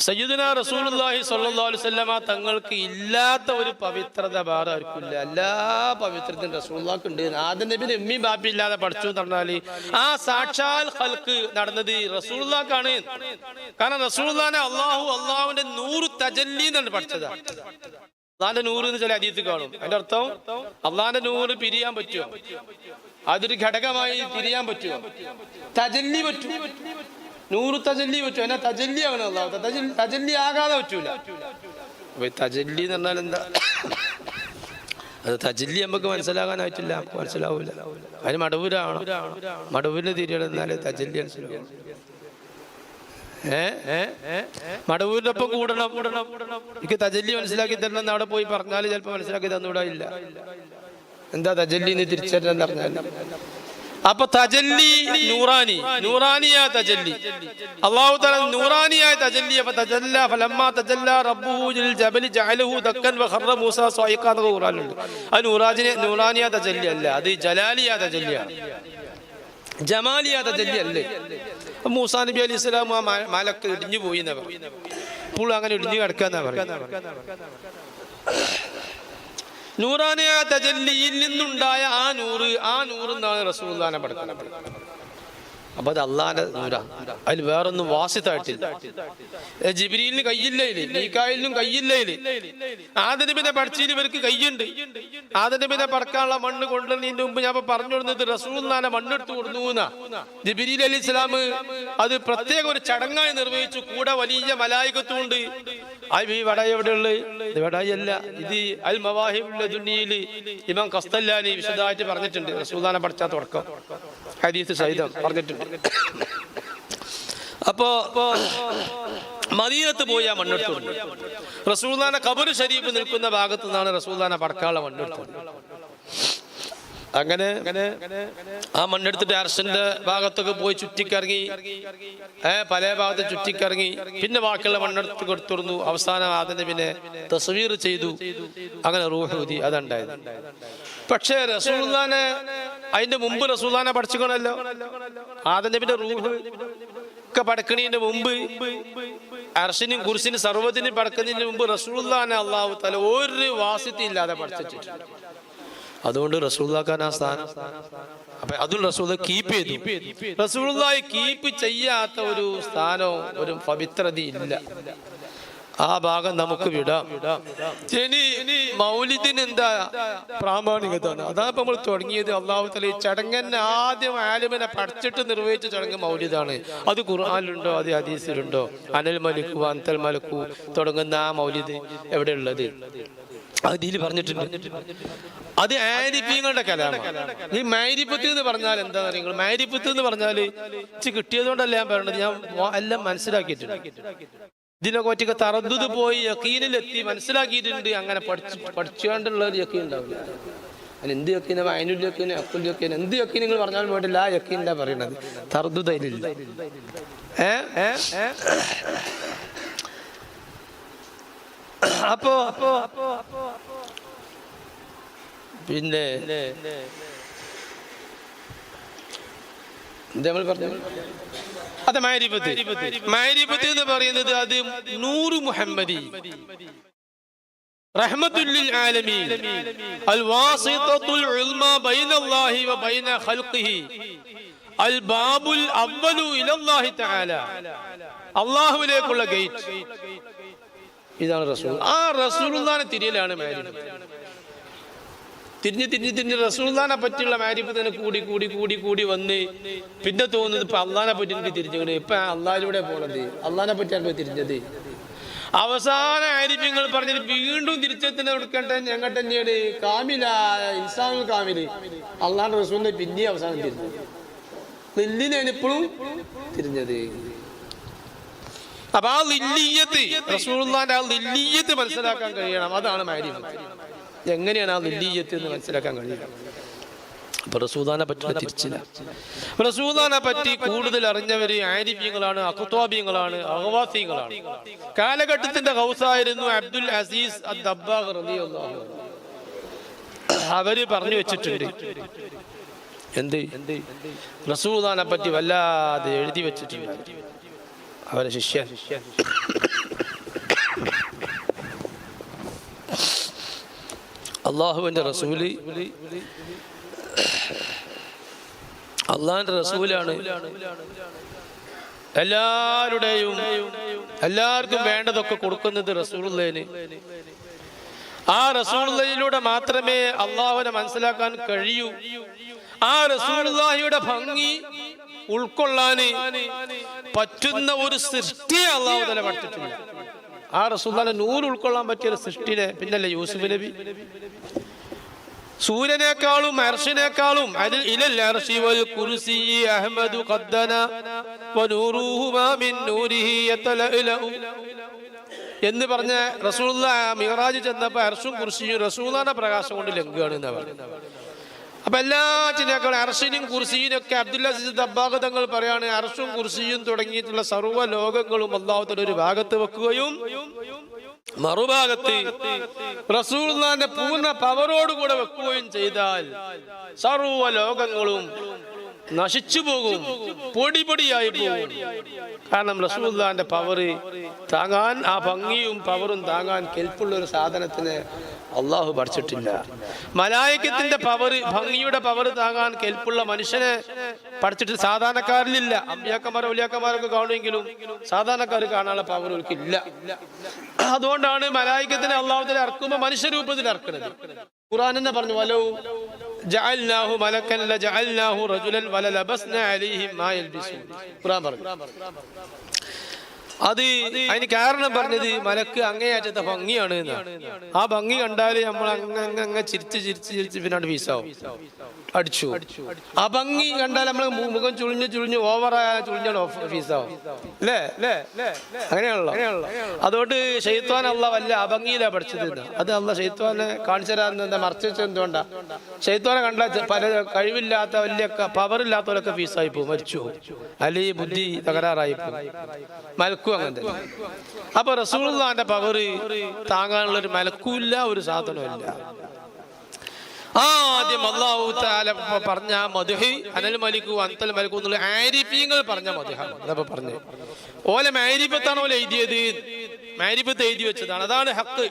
സയ്യിദുനാ റസൂലുള്ളാഹി സ്വല്ലല്ലാഹു അലൈഹി വസല്ലമ തങ്ങൾക്ക് ഇല്ലാത്ത ഒരു പവിത്രത വേറെ ആർക്കില്ല. എല്ലാ പവിത്രതയും റസൂലുള്ളാഹിക്ക് ഉണ്ട്. ആദം നബിയുടെ ഉമ്മയും ബാപ്പയും ഇല്ലാതെ പഠിച്ചു എന്ന് പറഞ്ഞാല് ആ സാക്ഷാൽ ഖൽഖ് നടന്നത് റസൂലുള്ളാഹിക്കാണ്. കാരണം റസൂലുള്ളാഹിനെ അള്ളാഹുവിന്റെ നൂറ് തജല്ലി എന്നാണ് പഠിച്ചത്. അള്ളാന്റെ നൂറ് എന്ന് ചില ഹദീസിൽ കാണും. അതിന്റെ അർത്ഥം അള്ളാന്റെ നൂറ് പിരിയാൻ പറ്റുമോ? അതൊരു ഘടകമായി തിരിയാൻ പറ്റുമോ? തജല്ലി പറ്റും. നൂറ് തജല്ലി പറ്റും. എന്നാ തജല്ലിയാണ് അള്ളാഹു. തജല്ലി ആകാതെ പറ്റൂല. അപ്പൊ തജല്ലി എന്ന് പറഞ്ഞാൽ എന്താ? അത് തജല്ലി നമുക്ക് മനസ്സിലാകാനായിട്ടില്ല, നമുക്ക് മനസ്സിലാവൂല. അതിന് മടവൂരാണ്. മടവൂരിന് തിരിയണം എന്നാലേ തജല്ലി മനസ്സിലാവും. മടവൂരിന്റെ ഒപ്പം കൂടണം. എനിക്ക് തജല്ലി മനസ്സിലാക്കി തരണം എന്ന് അവിടെ പോയി പറഞ്ഞാൽ ചിലപ്പോ മനസ്സിലാക്കി തന്നൂടാ. ഇല്ല, എന്താ തജല്ലി എന്ന് തിരിച്ചറിയാൻ പറഞ്ഞാൽ. അപ്പൊ തജല്ലി നൂറാനിയ തജല്ലി, അല്ലാഹു തആല നൂറാനിയായ തജല്ലി. അപ്പൊ തജല്ല ഫലമ്മാ തജല്ല റബ്ബുഹു ലിൽ ജബലി ജഅലഹു ദക്കൻ വഖറ മൂസ സ്വൈഖാ എന്ന് ഖുർആനിലുണ്ട്. അത് നൂറാനിയ തജല്ലി അല്ല, അത് ജലാലിയ തജല്ലിയാണ്. ജമാലിയ തജല്ലി അല്ലേ? മൂസാ നബി അലൈഹി സ്വലാം ആ മലക്ക് ഇടിഞ്ഞു പോയി എന്നാ പറയും. ഇപ്പോൾ അങ്ങനെ ഇടിഞ്ഞു കിടക്കാന്നാ പറയും. നൂറാനിയ തജല്ലിയിൽ നിന്നുണ്ടായ ആ നൂറ് എന്നാണ് റസൂലുള്ളാഹിനെ പഠിക്കുന്നത്. അപ്പൊ അത് അള്ളാന്റെ നൂറാ. അതിൽ വേറൊന്നും വാസിത്തായിട്ടില്ല. ജിബ്രീലിന് കയ്യില്ലേല്, മീകായിലിനും കയ്യില്ലേല്. ആദം നബിനെ പഠിച്ചതിന് ഇവർക്ക് കയ്യുണ്ട്. ആദം നബിനെ പടക്കാനുള്ള മണ്ണ് കൊണ്ടുവന്നതിന്റെ മുമ്പ് ഞാൻ പറഞ്ഞു കൊടുത്തത് റസൂലുള്ളാഹിനെ മണ്ണെടുത്ത് കൊടുന്നു എന്നാ. ജിബ്രീൽ അലൈഹി സ്വലാം അത് പ്രത്യേക ഒരു ചടങ്ങായി നിർവഹിച്ചു. കൂടെ വലിയ മലായികത്തുണ്ട്. ഈ വടായി എവിടെയുള്ളത്? ഇത് വടായി അല്ല, ഇത് അൽ മവാഹിബുൽ ലദുന്നിയിൽ ഇമാം ഖസ്തല്ലാനി വിശദമായിട്ട് പറഞ്ഞിട്ടുണ്ട്. റസൂലുള്ളാഹിനെ പഠിച്ച തുടക്കം ഹദീസ് സഹിതം പറഞ്ഞിട്ടുണ്ട്. അപ്പോ മദീനത്ത് പോയി ആ മണ്ണെടുത്തുണ്ട്. റസൂലുള്ളാഹിന്റെ ഖബർ ശരീഫ് നിൽക്കുന്ന ഭാഗത്തു നിന്നാണ് റസൂലുള്ളാഹിനെ പടക്കാനുള്ള മണ്ണെടുത്തത്. അങ്ങനെ ആ മണ്ണെടുത്തിട്ട് അർശന്റെ ഭാഗത്തൊക്കെ പോയി ചുറ്റിക്കറങ്ങി, പല ഭാഗത്ത് ചുറ്റിക്കറങ്ങി. പിന്നെ ബാക്കിയുള്ള മണ്ണെടുത്ത് കൊടുത്തിരുന്നു. അവസാനം ആദം നബിനെ തസ്വീർ ചെയ്തു. അങ്ങനെ റൂഹ് ഊതി. അതുണ്ടായത്. പക്ഷേ റസൂലുള്ളാഹിനെ അതിന്റെ മുമ്പ് റസൂലുള്ളാഹിനെ പഠിച്ചിക്കണല്ലോ. ആദം നബിന്റെ റൂഹ് ഒക്കെ പടക്കണതിന്റെ മുമ്പ്, അർശിനും കുർസിനും സർവ്വത്തിനും പടക്കുന്നതിന് മുമ്പ് റസൂലുള്ളാഹിനെ അല്ലാഹു തആല ഒരു വാസിത്തില്ലാതെ പഠിച്ചിട്ടുണ്ട്. അതുകൊണ്ട് റസൂലുള്ളാഹിക്ക് ആ സ്ഥാനം. അപ്പൊ അതും റസൂലുള്ളാഹി കീപ്പ് ചെയ്തു. റസൂലുള്ളാഹി കീപ്പ് ചെയ്യാത്ത ഒരു സ്ഥാനവും ഒരു പവിത്രതയില്ല. ആ ഭാഗം നമുക്ക് വിടാം. ഇനി മൗലിദിന് എന്താ പ്രാമാണികത? അതാണ് ഇപ്പൊ നമ്മൾ തുടങ്ങിയത്. അല്ലാഹു തആല ഈ ചടങ്ങന്നെ ആദ്യം ആലിമിനെ പഠിച്ചിട്ട് നിർവഹിച്ച ചടങ്ങ് മൗലിദാണ്. അത് ഖുർആനിലുണ്ടോ? അത് ഹദീസിലുണ്ടോ? അനൽ മലിക്കു അന്തൽ മലക്കു തുടങ്ങുന്ന ആ മൗലിദ് എവിടെയുള്ളത്? അതിൽ പറഞ്ഞിട്ടുണ്ട്. അത് ആരിഫീങ്ങളുടെ കലാമാണ്. ഈ മൈരിഫത്ത് എന്ന് പറഞ്ഞാൽ എന്താ നിങ്ങൾ? മൈരിഫത്ത് എന്ന് പറഞ്ഞാൽ കിട്ടിയതുകൊണ്ടല്ല ഞാൻ പറയണത്, ഞാൻ എല്ലാം മനസ്സിലാക്കിയിട്ടുണ്ട്. ഇതിനൊക്കെ ഒറ്റയ്ക്ക് തറദ്ദുദ് പോയി യഖീനിലെത്തി മനസ്സിലാക്കിയിട്ടുണ്ട്. അങ്ങനെ പഠിച്ചുകൊണ്ടുള്ള ഒരു യഖീൻ ഉണ്ടാവില്ല. അതിന് എന്ത് യഖീന, അയിനുൽ യഖീൻ, അഖുൽ യഖീൻ, എന്ത് യഖീൻ നിങ്ങൾ പറഞ്ഞാലും വേണ്ടില്ല, ആ യഖീനില്ല പറയണത്. തറദ്ദുദ് അതിലില്ല. അപ്പോ പിന്നെ നമ്മൾ പറഞ്ഞു അത് മഅരിഫത്ത് എന്ന് പറയുന്നത് അത് നൂറ് മുഹമ്മദി റഹ്മത്തുൽ ലിൽ ആലമീൻ അൽ വാസിതത്തുൽ ഉൽമാ ബൈനല്ലാഹി വ ബൈന ഖൽഖിഹി അൽ ബാബുൽ അവ്വലു ഇലല്ലാഹി തആല. അല്ലാഹുവിലേക്കുള്ള ഗേറ്റ്. ഇതാണ് റസൂൽ. ആ റസൂലുള്ളാഹിനെ തിരിയലാണ് മഅരിഫത്ത്. തിരിഞ്ഞ് റസൂലുള്ളാഹിനെ പറ്റിയുള്ള മഅരിഫത്ത് കൂടി കൂടി കൂടി കൂടി വന്ന് പിന്നെ തോന്നുന്നത് ഇപ്പൊ അള്ളാഹിനെ പറ്റി എനിക്ക് തിരിഞ്ഞത്. ഇപ്പൊ അള്ളാഹിലൂടെ പോണത്, അള്ളാഹിനെ പറ്റിയാണ് തിരിഞ്ഞത്. അവസാന ആരിഫ്യങ്ങൾ പറഞ്ഞത് വീണ്ടും തിരിച്ചെത്തുന്ന കൊടുക്കട്ടെ ഞങ്ങൾ തന്നെയാണ് കാമിലായ ഇൻസാനുൽ കാമില് അള്ളാഹിന്റെ റസൂലിനെ പിന്നെ അവസാനം തിരിഞ്ഞത്. ലില്ലിനാണ് ഇപ്പോഴും തിരിഞ്ഞത്. അപ്പൊ ആ ലില്ലിയത്ത്, റസൂലുള്ളാഹിന്റെ ആ ലില്ലിയത്ത് മനസ്സിലാക്കാൻ കഴിയണം. അതാണ് മഅരിഫത്ത്. എങ്ങനെയാണ് ആ ലില്ലിയത്ത് എന്ന് മനസ്സിലാക്കാൻ കഴിയുക? അപ്പൊ റസൂലുള്ളാഹിനെ പറ്റി തിരിച്ചില്ല. റസൂലുള്ളാഹിനെ പറ്റി കൂടുതൽ അറിഞ്ഞവര് ആരിഫ്യങ്ങളാണ്, അഖ്ത്വാബിയങ്ങളാണ്, അഖ്വാസികളാണ്. കാലഘട്ടത്തിന്റെ ഗൗസായിരുന്നു അബ്ദുൽ അസീസ് അദ്ദബ്ബാഗ് റളിയല്ലാഹു അൻഹു. അവര് പറഞ്ഞു വെച്ചിട്ടുണ്ട് എന്ത്? റസൂലുള്ളാഹിനെ പറ്റി വല്ലാതെ എഴുതി വെച്ചിട്ടുണ്ട് അവരെ ശിഷ്യൻ. അള്ളാഹുവിന്റെ റസൂല് അള്ളാഹിന്റെ റസൂലാണ്. എല്ലാവർക്കും വേണ്ടതൊക്കെ കൊടുക്കുന്നത് റസൂലുള്ളാഹിന്. ആ റസൂലുള്ളാഹിയിലൂടെ മാത്രമേ അള്ളാഹുവിനെ മനസ്സിലാക്കാൻ കഴിയൂ. ആ റസൂലുള്ളാഹിയുടെ ഭംഗി ഉൾക്കൊള്ളാന് പറ്റുന്ന ഒരു സൃഷ്ടിയെ അള്ളാഹു തആല പഠിച്ചിട്ടില്ല. ആ റസൂലുള്ളാഹിന്റെ നൂറ് ഉൾക്കൊള്ളാൻ പറ്റിയ ഒരു സൃഷ്ടിനെ പിന്നല്ലേ യൂസുഫ് നബി. സൂര്യനേക്കാളും അർശിനേക്കാളും അതിൽ ഇലൽ അർശി വൽ കുർസി അഹ്മദു ഖദ്ദന വനൂറുഹുമാ മിൻ നൂരിഹി യതലഅലു എന്ന് പറഞ്ഞ റസൂലുള്ളാഹി മിഅ്റാജ് ചെന്നപ്പോൾ അർശും കുർസിയും റസൂലുള്ളാഹിന്റെ പ്രകാശം കൊണ്ട് ലംഘിക്കുകയാണ് എന്നാ പറഞ്ഞത്. അപ്പൊ എല്ലാറ്റിനേക്കാളും അർശിനും കുർസിയും ഒക്കെ അബ്ദുൽ അസീസ് ദബ്ബാഗ് തങ്ങൾ പറയാണ്, അർശും കുർസിയും തുടങ്ങിയിട്ടുള്ള സർവ്വ ലോകങ്ങളും അല്ലാഹു തആല ഒരു ഭാഗത്ത് വെക്കുകയും മറുഭാഗത്ത് റസൂലുള്ളാഹിന്റെ പൂർണ്ണ പവറോടുകൂടെ വെക്കുകയും ചെയ്താൽ സർവ്വ ലോകങ്ങളും നശിച്ചു പോകും, പൊടിപൊടിയായി പോകും. കാരണം റസൂലുള്ളാഹിന്റെ പവറ് താങ്ങാൻ, ആ ഭംഗിയും പവറും താങ്ങാൻ കെൽപ്പുള്ള ഒരു സാധനത്തിന് അള്ളാഹു പഠിച്ചിട്ടില്ല. മലായികത്തിന്റെ പവറ്, ഭംഗിയുടെ പവറ് താങ്ങാൻ കെൽപ്പുള്ള മനുഷ്യനെ പഠിച്ചിട്ട് സാധാരണക്കാരിലില്ല. അമ്പിയാക്കന്മാരോ വലിയാക്കന്മാരൊക്കെ കാണുമെങ്കിലും സാധാരണക്കാർ കാണാനുള്ള പവർ അവർക്കില്ല. അതുകൊണ്ടാണ് മലായികത്തിനെ അള്ളാഹു തആല ഇറക്കുമ്പോൾ മനുഷ്യരൂപത്തിൽ ഇറക്കുന്നത്. ഖുർആൻ തന്നെ പറഞ്ഞു, വലൗ ജഅൽനാഹു മലക്കൻ ലജഅൽനാഹു റജുലൻ വലലബസ്നാ അലൈഹിം മാ യൽബിസൂൻ. ഖുർആൻ പറഞ്ഞു. അത് അതിന് കാരണം പറഞ്ഞത് മലക്ക് അങ്ങേയറ്റത്തെ ഭംഗിയാണ് എന്നാണ്. ആ ഭംഗി കണ്ടാല് നമ്മൾ അങ്ങ് ചിരിച്ച് പിന്നാണ്ട് വീസാവും, അടിച്ചു. ആ ഭംഗി കണ്ടാൽ നമ്മൾ മുഖം ചുളിഞ്ഞ് ഓവറായ ചുളിഞ്ഞാണ് ഫീസാവും, അല്ലേ? അങ്ങനെയാണല്ലോ. അതുകൊണ്ട് ശൈത്വാൻ അള്ളാഹ് വല്ല അഭംഗിയിലാ പഠിച്ചത്. അത് അള്ളാഹ് ശൈത്വാനെ കാണിച്ചു തരാൻ എന്താ മറച്ചു വെച്ചത് എന്തുകൊണ്ടാ? ശൈത്വാനെ കണ്ടാൽ പല കഴിവില്ലാത്ത വലിയ പവറില്ലാത്തവരൊക്കെ ഫീസായി പോകും, മരിച്ചു പോകും, അല്ലെങ്കിൽ ബുദ്ധി തകരാറായി പോകും. മലക്കും അങ്ങനെ തന്നെ. അപ്പൊ റസൂലുള്ളാഹിന്റെ പവറ് താങ്ങാനുള്ള ഒരു മലക്കുമില്ല, ഒരു സാധനമില്ല. ആദ്യം അല്ലാഹു തആല പറഞ്ഞ മദ്ഹ് അനൽ മലികു അൻതൽ മലികു എന്നുള്ള ആരിഫീങ്ങൾ പറഞ്ഞ മദ്ഹാണ്. അതപ്പോ പറഞ്ഞു ഓലെ മാരിഫത്താണ് ഓലെ എഴുതിയത്, മാരിഫത്ത് എഴുതി വെച്ചതാണ്. അതാണ് ഹക്ക്.